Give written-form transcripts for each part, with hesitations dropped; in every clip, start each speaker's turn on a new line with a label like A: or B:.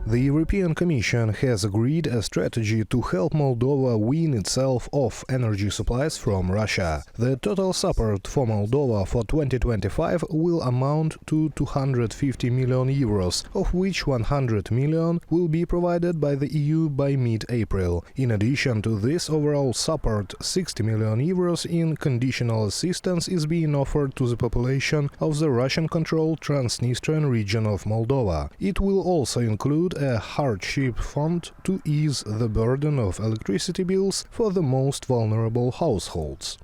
A: The European Commission has agreed a strategy to help Moldova wean itself off energy supplies from Russia. The total support for Moldova for 2025 will amount to 250 million euros, of which 100 million will be provided by the EU by mid-April. In addition to this overall support, 60 million euros in conditional assistance is being offered to the population of the Russian-controlled Transnistrian region of Moldova. It will also include a hardship fund to ease the burden of electricity bills for the most vulnerable households.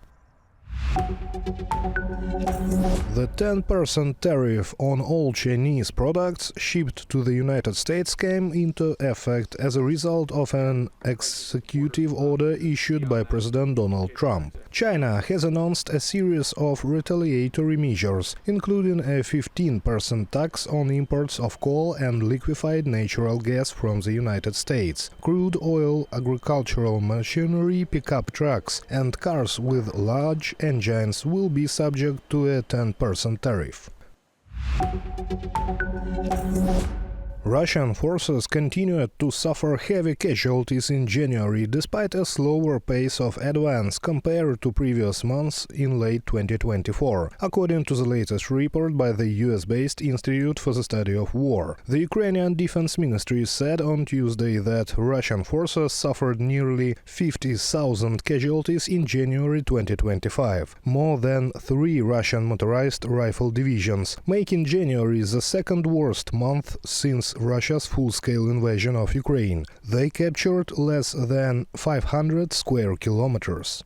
A: The 10% tariff on all Chinese products shipped to the United States came into effect as a result of an executive order issued by President Donald Trump. China has announced a series of retaliatory measures, including a 15% tax on imports of coal and liquefied natural gas from the United States. Crude oil, agricultural machinery, pickup trucks, and cars with large engines will be subject to a 10% tariff. Russian forces continued to suffer heavy casualties in January despite a slower pace of advance compared to previous months in late 2024, according to the latest report by the US-based Institute for the Study of War. The Ukrainian Defense Ministry said on Tuesday that Russian forces suffered nearly 50,000 casualties in January 2025, more than 3 Russian motorized rifle divisions, making January the second worst month since Russia's full-scale invasion of Ukraine. They captured less than 500 square kilometers.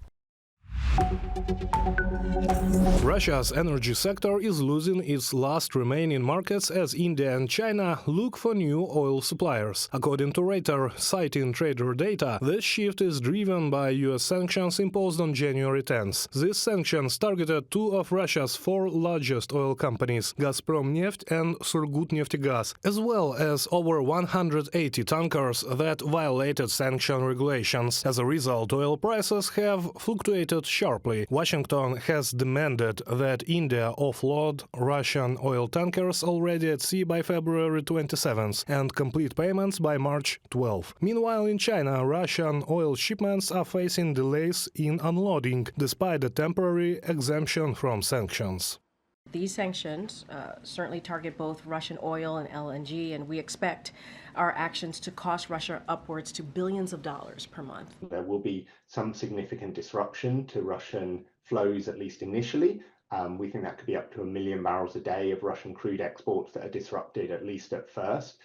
A: Russia's energy sector is losing its last remaining markets as India and China look for new oil suppliers. According to Reuters, citing trader data, this shift is driven by US sanctions imposed on January 10th. These sanctions targeted 2 of Russia's 4 largest oil companies, Gazpromneft and Surgutneftegas, as well as over 180 tankers that violated sanction regulations. As a result, oil prices have fluctuated sharply. Washington has demanded that India offload Russian oil tankers already at sea by February 27th and complete payments by March 12th. Meanwhile, in China, Russian oil shipments are facing delays in unloading, despite a temporary exemption from sanctions.
B: These sanctions certainly target both Russian oil and LNG, and we expect our actions to cost Russia upwards to billions of dollars per month.
C: There will be some significant disruption to Russian flows, at least initially. We think that could be up to 1 million barrels a day of Russian crude exports that are disrupted, at least at first.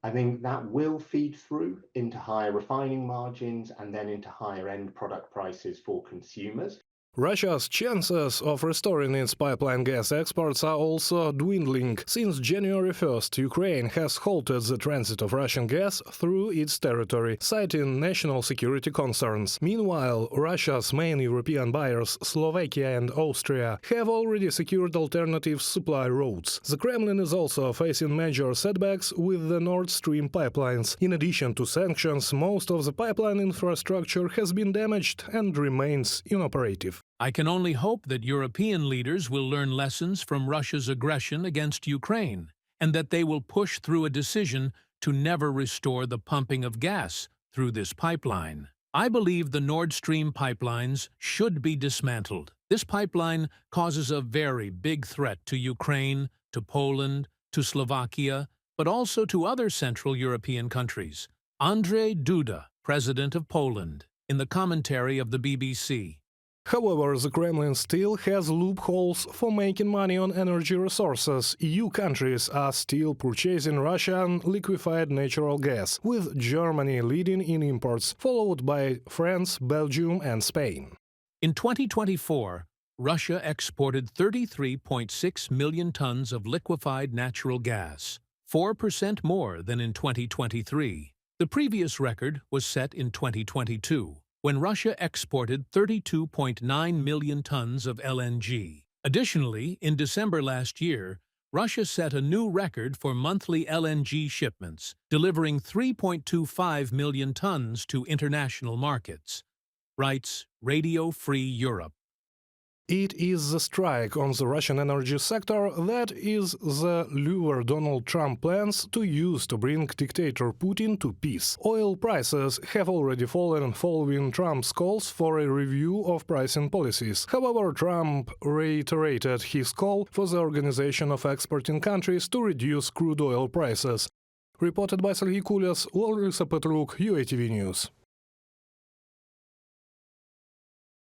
C: I think that will feed through into higher refining margins and then into higher end product prices for consumers.
A: Russia's chances of restoring its pipeline gas exports are also dwindling. Since January 1st, Ukraine has halted the transit of Russian gas through its territory, citing national security concerns. Meanwhile, Russia's main European buyers, Slovakia and Austria, have already secured alternative supply routes. The Kremlin is also facing major setbacks with the Nord Stream pipelines. In addition to sanctions, most of the pipeline infrastructure has been damaged and remains inoperative.
D: I can only hope that European leaders will learn lessons from Russia's aggression against Ukraine, and that they will push through a decision to never restore the pumping of gas through this pipeline. I believe the Nord Stream pipelines should be dismantled. This pipeline causes a very big threat to Ukraine, to Poland, to Slovakia, but also to other Central European countries. Andrzej Duda, President of Poland, in the commentary of the BBC.
A: However, the Kremlin still has loopholes for making money on energy resources. EU countries are still purchasing Russian liquefied natural gas, with Germany leading in imports, followed by France, Belgium and Spain.
D: In 2024, Russia exported 33.6 million tons of liquefied natural gas, 4% more than in 2023. The previous record was set in 2022. When Russia exported 32.9 million tons of LNG. Additionally, in December last year, Russia set a new record for monthly LNG shipments, delivering 3.25 million tons to international markets, writes Radio Free Europe.
A: It is the strike on the Russian energy sector that is the lure Donald Trump plans to use to bring dictator Putin to peace. Oil prices have already fallen following Trump's calls for a review of pricing policies. However, Trump reiterated his call for the Organization of Exporting Countries to reduce crude oil prices. Reported by Sergei Kulyas, Larissa Petruk, UATV News.